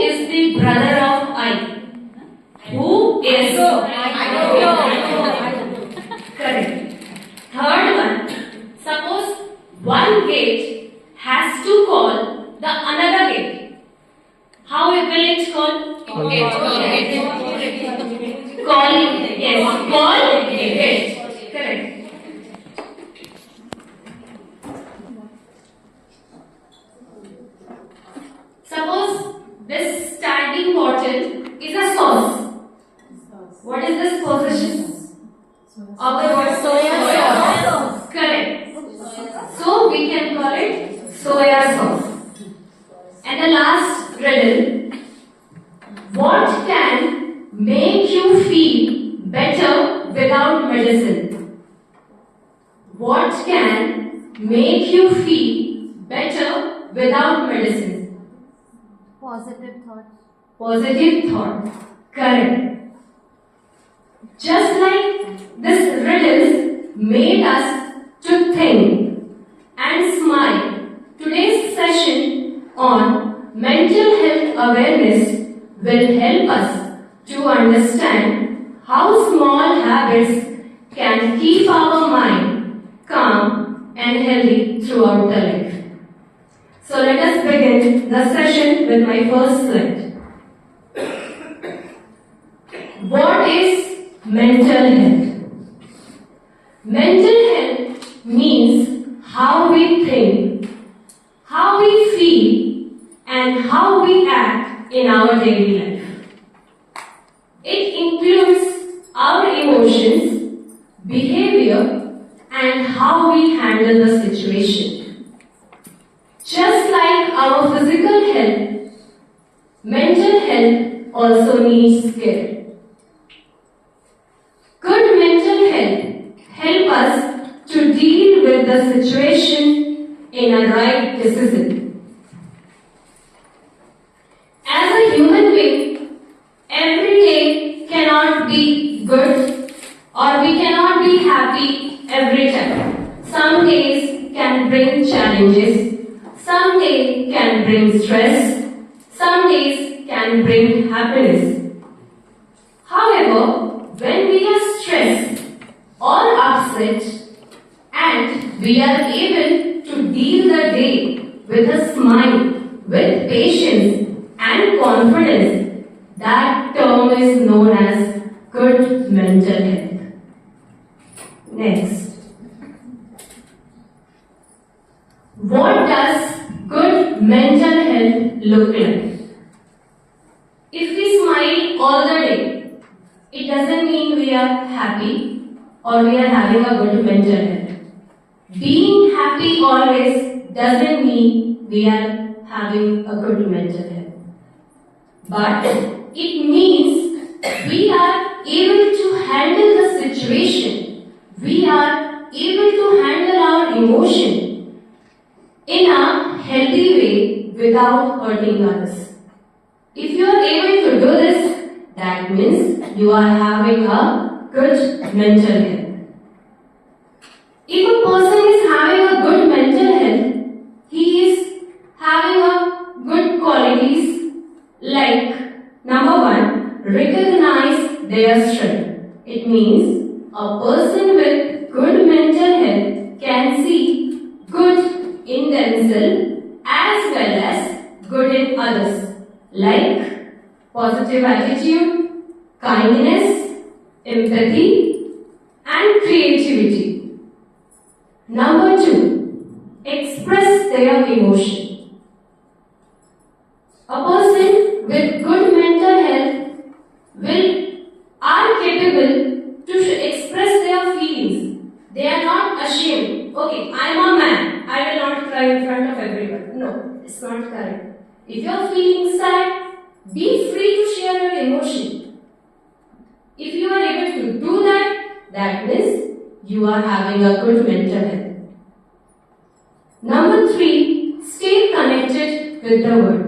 is the brother of I? Who is? I don't know. Correct. Third one. Suppose one gate has to call the another gate. How will it call? Call. Yes. Call gate. Correct. Suppose this standing bottle is a sauce. What is this position of the word soya sauce? Correct. So we can call it soya sauce. And the last riddle. What can make you feel better without medicine? What can make you feel better without medicine? Positive thoughts. Positive thought. Correct. Just like this riddles made us to think and smile, today's session on mental health awareness will help us to understand how small habits can keep our mind calm and healthy throughout the life. So let us begin the session with my first slide. What is mental health? Mental health means how we think, how we feel, and how we act in our daily life. It includes our emotions, behavior, and how we handle the situation. Just like our physical health, mental health also needs care. Good mental health helps us to deal with the situation in a right decision. As a human being, every day cannot be good or we cannot be happy every time. Some days can bring challenges. Some days can bring stress, some days can bring happiness. However, when we are stressed or upset and we are able to deal the day with a smile, with patience and confidence, that term is known as good mental health. Next. What does good mental health look like? If we smile all the day, it doesn't mean we are happy or we are having a good mental health. Being happy always doesn't mean we are having a good mental health. But it means we are able to handle the situation. We are able to handle our emotion in a healthy way without hurting others. If you are able to do this, that means you are having a good mental health. If a person is having a good mental health, he is having a good qualities like number one, recognize their strength. It means a person with good mental health can see good in themselves as well as good in others, like positive attitude, kindness, empathy, and creativity. Number two, express their emotion. A person with good mental health are capable to express their feelings. They are not ashamed. Okay, I am a man. I will not cry in front of everyone. No, it's not correct. If you are feeling sad, be free to share your emotion. If you are able to do that, that means you are having a good mental health. Number three, stay connected with the world.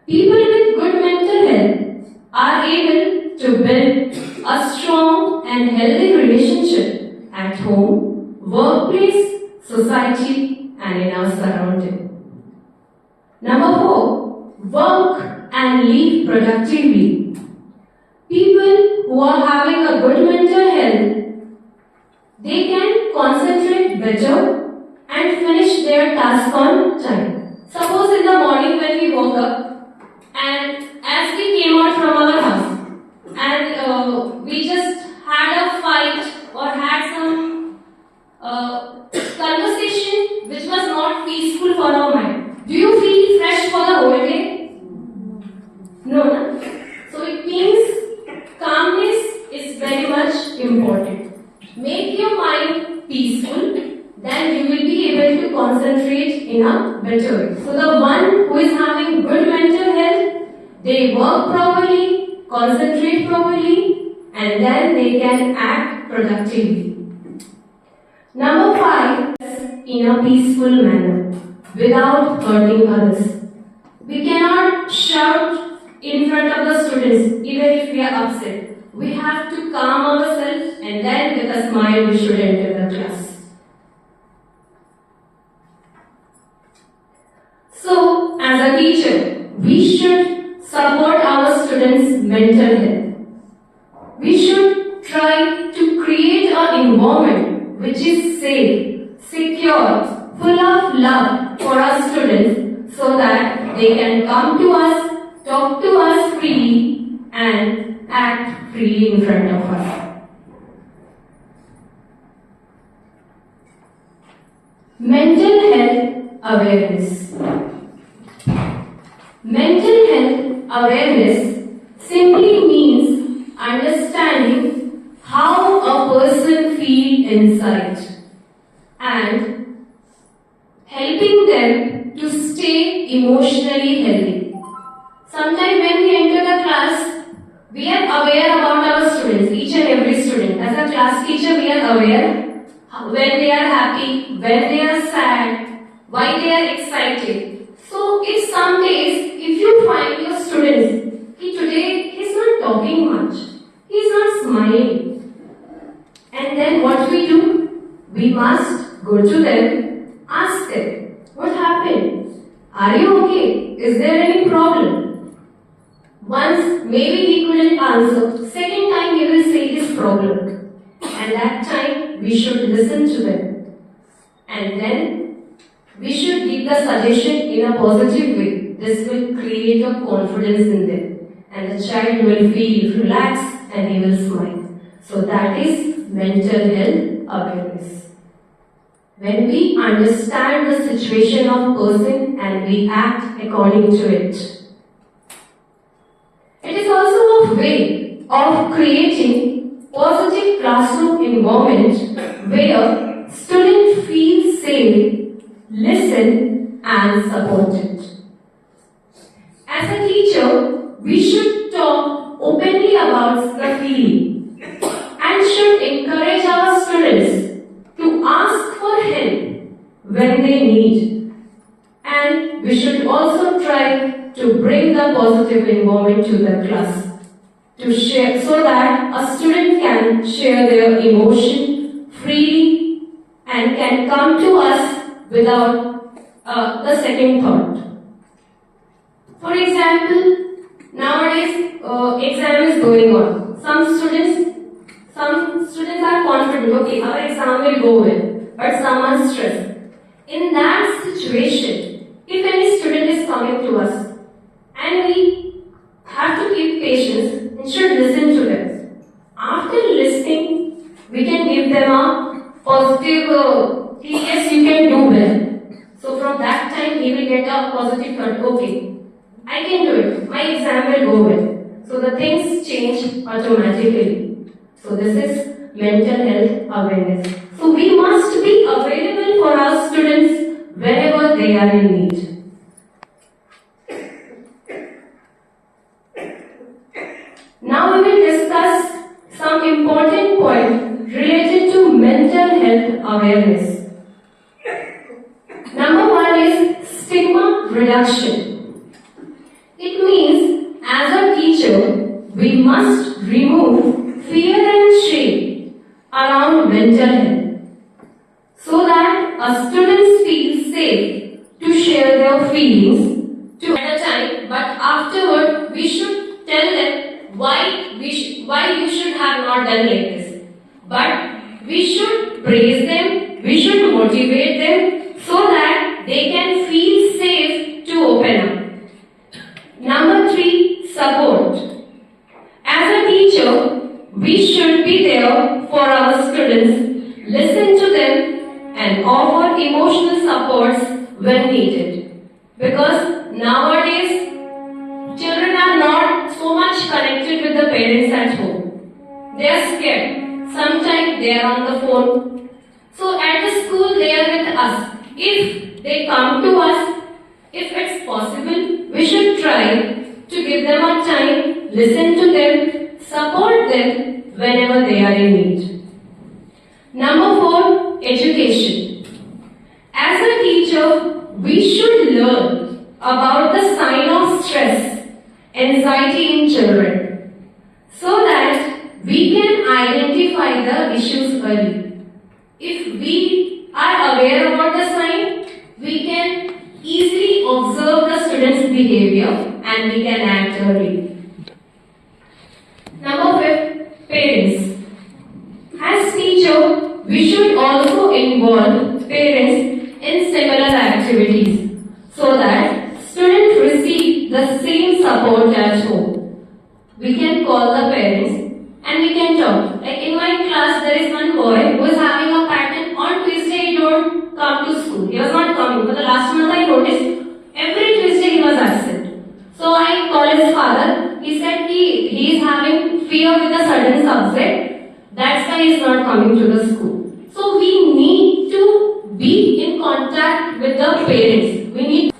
People with good mental health are able to build a strong and healthy relationship at home, workplace, society, and in our surrounding. Number four, work and live productively. People who are having a good mental health, they can concentrate better and finish their task on time. Suppose in the morning when we woke up and as we came out from our house and we just had a fight or had some conversation which was not peaceful for our mind. Do you feel fresh for the whole day? No, no. So it means calmness is very much important. Make your mind peaceful, then you will be able to concentrate in a better way. So the one who is having good mental health, they work properly, concentrate properly, and then they can act productively. Number 5, in a peaceful manner, without hurting others. We cannot shout in front of the students even if we are upset. We have to calm ourselves and then with a smile we should enter the class. So, as a teacher, we should support our students' mental health. We should try to create an environment which is safe, secure, full of love for our students so that they can come to us, talk to us freely and act freely in front of us. Mental health awareness. Mental health awareness simply means understanding how a person feels inside and helping them to stay emotionally healthy. Sometimes when we enter the class, we are aware about our students, each and every student. As a class teacher, we are aware when they are happy, when they are sad, why they are excited. So if some days, if you find your students, today he's not talking much, he's not smiling, and then what we do? We must go to them, ask them, what happened? Are you okay? Is there any problem? Once maybe he couldn't answer, second time he will say his problem, and that time we should listen to them, and then we should give the suggestion in a positive way. This will create a confidence in them, and the child will feel relaxed and he will smile. So that is mental health awareness. When we understand the situation of person and we act according to it. It is also a way of creating positive classroom environment where students feel safe, listen and supported. As a teacher, we should talk openly about the feeling and should encourage our students to ask for help when they need. And we should also try to bring the positive environment to the class to share so that a student can share their emotion freely and can come to us without the second thought. For example, nowadays exam is going on. Some students are confident, okay, our exam will go well, but some are stressed. In that situation, if any student is coming to us and we have to keep patience and should listen to them. After listening, we can give them a positive, yes, you can do well. So from that time, he will get a positive thought, okay, I can do it, my exam will go well. So the things change automatically. So this is mental health awareness. So we must be available for our students wherever they are in need. Now we will discuss some important points related to mental health awareness. Number 1 is stigma reduction. It means as a teacher, we must remove fear and shame around mental health so that our students feel safe to share their feelings at a time, but not done like this. But we should praise them, we should motivate them so that they can feel safe to open up. Number 3, support. As a teacher, we should be there for our students, listen to them and offer emotional supports when needed. Because nowadays, children are not so much connected with the parents at home. They are scared. Sometimes they are on the phone. So at the school they are with us. If they come to us, if it's possible, we should try to give them a time, listen to them, support them whenever they are in need. Number 4, education. As a teacher, we should learn about the sign of stress, anxiety in children, so that we can identify the issues early. If we are aware about the sign, we can easily observe the student's behavior and we can act early. Number 5, parents. As teacher, we should also involve parents in similar activities so that students receive the same support at home. We can call the parents and we can talk. Like in my class, there is one boy who is having a pattern on Tuesday he don't come to school. He was not coming. For the last month I noticed every Tuesday he was absent. So I called his father. He said he is having fear with a certain subject. That's why he is not coming to the school. So we need to be in contact with the parents. We need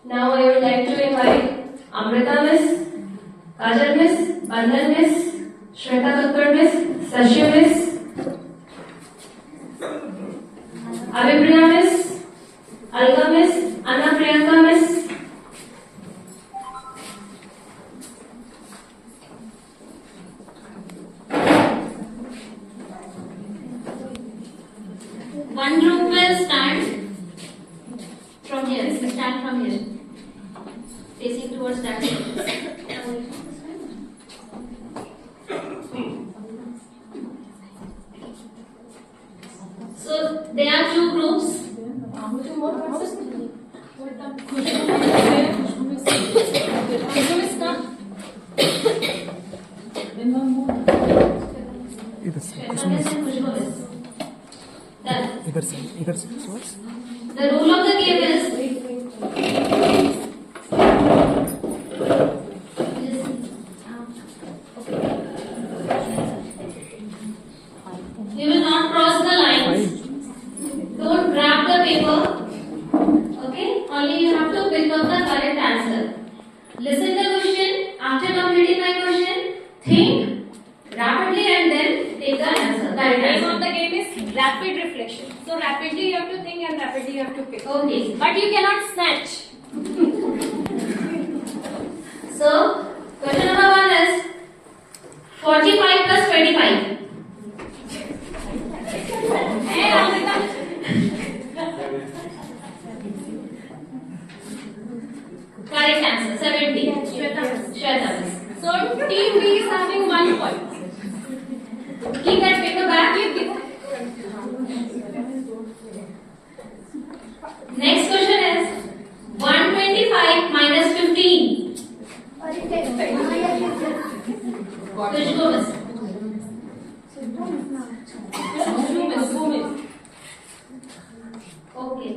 Now I would like to invite Amrita Miss, Kajal Miss, Bandhan Miss, Shweta Kakkar Miss, Sashya Miss, Avipriya Miss, Alka Miss, Anna Priyanka Miss. One group will stand from here. Stand from here, facing towards that side. So there are two groups. इधर से The rule of the game is you will not cross the lines. Don't grab the paper. Okay? Only you have to pick up the correct answer. Listen the question. After completing my question, think rapidly and then take the answer. The name of the game is rapid reflection. So rapidly you have to think and rapidly you have to pick. Okay. But you cannot snatch. So, question number 1 is 45 plus 25. Hey, Amrita. Correct answer 70. Shweta. So team B is having 1 point. Keep that paper back. Next question is 125 minus 15. Which go miss? Okay.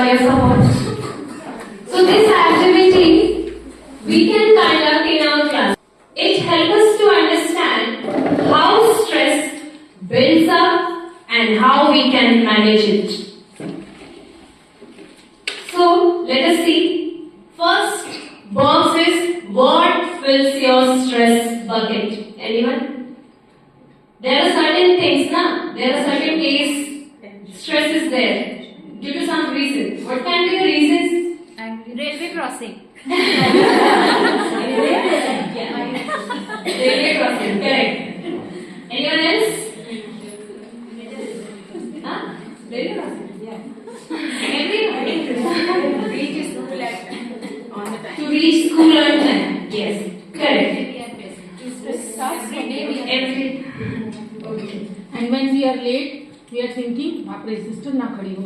for your support. So this activity we can conduct in our class. It helps us to understand how stress builds up and how we can manage it. So let us see. First box is what fills your stress bucket? Anyone? There are certain things, na? There are certain days stress is there due to some reason. What can be the reasons? Railway crossing. Railway crossing, correct. Anyone else? Huh? Railway crossing, yeah. Everyone. Reach school at on the time. To reach school on time. Yes, correct. Every. Okay. And when we are late, we are thinking, बाप रे sister ना खड़ी हो.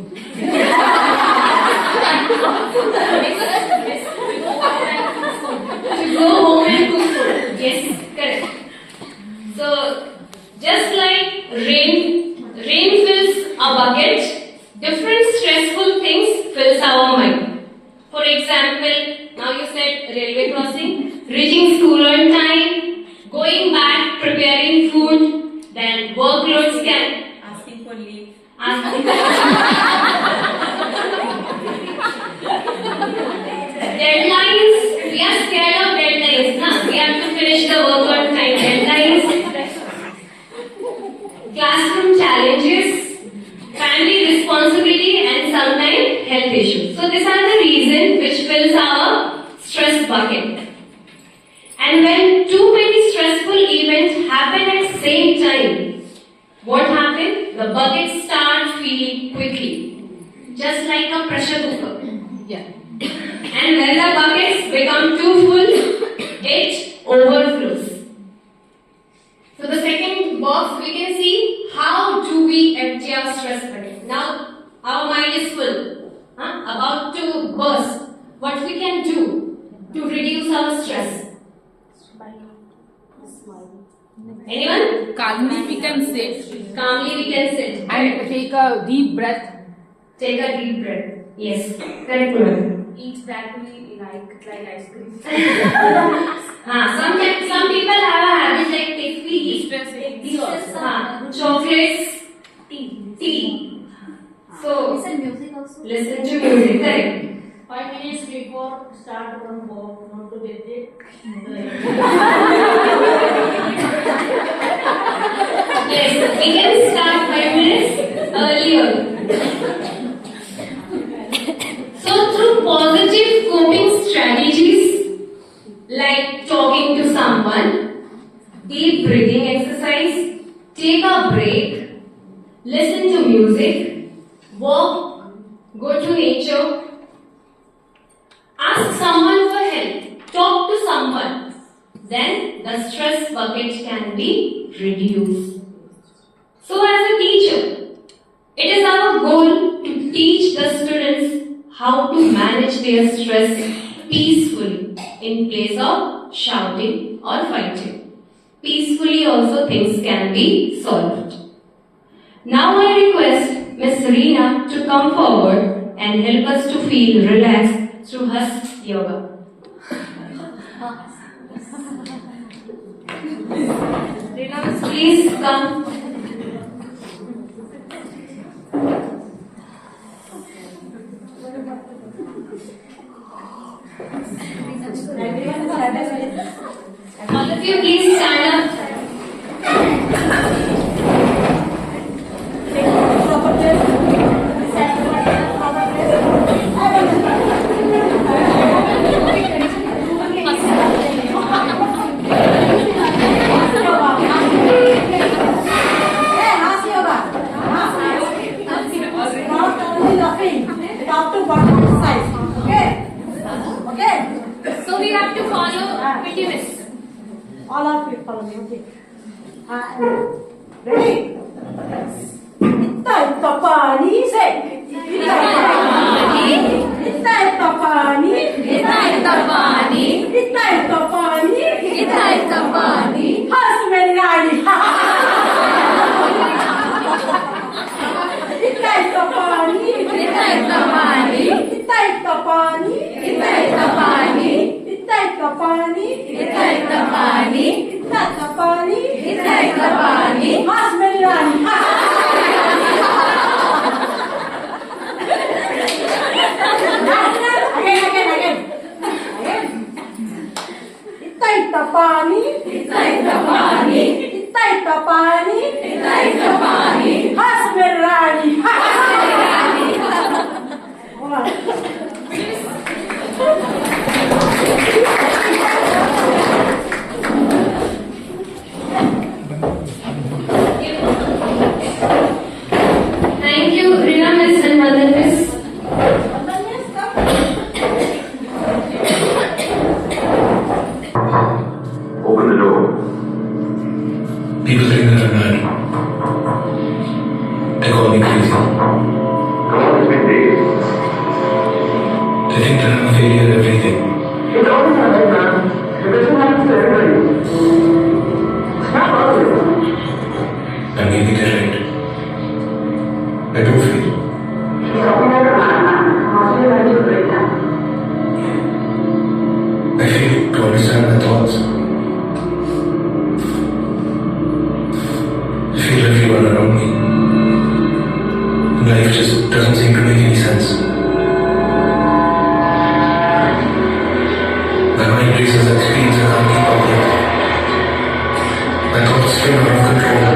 To go home and cook food. Yes, correct. So, just like rain fills a bucket, different stressful things fills our mind. For example, now you said railway crossing, reaching school on time, going back, preparing food, then workloads can Asking for leave. Deadlines, we are scared of deadlines, na? We have to finish the work on time. Deadlines, classroom challenges, family responsibility, and sometimes health issues. So these are the reasons which fills our stress bucket. And when too many stressful events happen at same time, what happens? The bucket starts filling quickly, just like a pressure cooker. Yeah. And when the buckets become too full, it overflows. So the second box we can see how do we empty our stress bucket. Now our mind is full, about to burst. What we can do to reduce our stress? Anyone? Calmly we can sit Calmly we can sit and take a deep breath. Take a deep breath. Yes, correct one. Eat that we like ice cream. Sometimes some people have a habit like if we eat chocolates, tea. So Listen music also. listen to music, correct? 5 minutes before start from home, not to get it. Yes, we can start 5 minutes earlier. So through positive coping strategies like talking to someone, deep breathing exercise, take a break, listen to music, walk, go to nature, ask someone for help, talk to someone, then the stress bucket can be reduced. So as a teacher, it is our goal to teach the students how to manage their stress peacefully in place of shouting or fighting. Peacefully also things can be solved. Now I request Miss Reena to come forward and help us to feel relaxed through Hast Yoga. Reena, please come. All of you please stand up. So we have to follow PT Miss. All of you follow me, okay? Ready? Itta pani, say. Itta pani. Itta pani. Itta pani. Itta pani. Itta pani. Has many nani. Itta pani. Itta pani. इत्ता पाणी इत्ता पाणी हस मेरी रानी Thank you, Rina Miss and Madan Miss. Open the door. People think that I'm mad. They call me crazy. Come on, it's been days. They think that I'm a failure at everything. It's always happened, man. It doesn't happen to everybody. Snap out of it. And maybe they're right. I do feel. She's talking like a madman. Causing your life to break down. I feel to understand my thoughts. I feel everyone around me. Life just doesn't seem to make any sense. My mind races at speeds I can't keep up with. My thoughts spin out of control.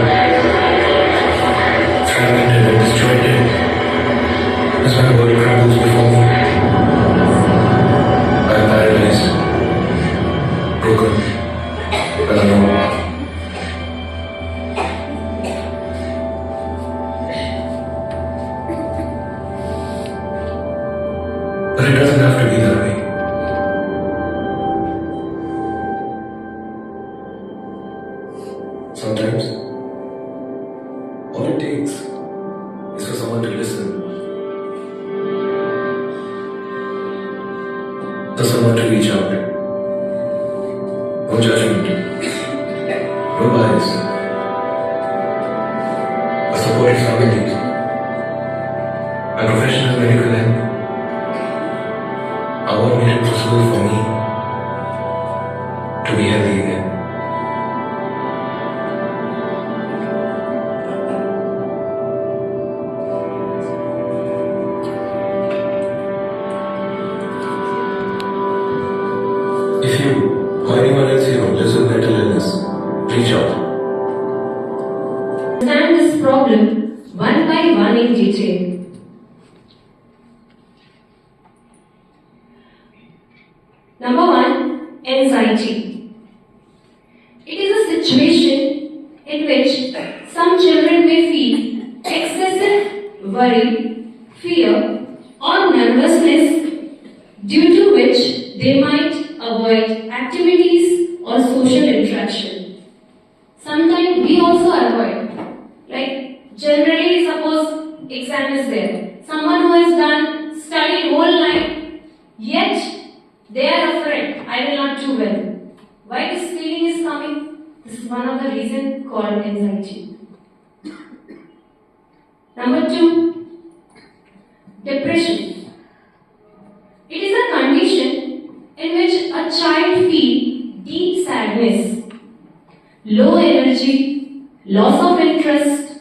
Fragmented and disjointed as my world crumbles before me. I am paralyzed, broken, and alone. But it doesn't have to be that way. Sometimes, all it takes is for someone to listen, for someone to reach out. No judgment, no bias, a supportive family, a professional medical help. What made it possible for me to be healthy again? If you or anyone else you know lives with mental illness, reach out. Understand this problem one by one in detail. Number one, anxiety. It is a situation in which some children may feel excessive worry, fear, or nervousness, due to which they might avoid activities or social interaction. Sometimes we also avoid. Like generally, suppose exam is there. Someone who has done study whole life, yet they are afraid, I will not do well. Why this feeling is coming? This is one of the reasons called anxiety. Number two, depression. It is a condition in which a child feels deep sadness, low energy, loss of interest,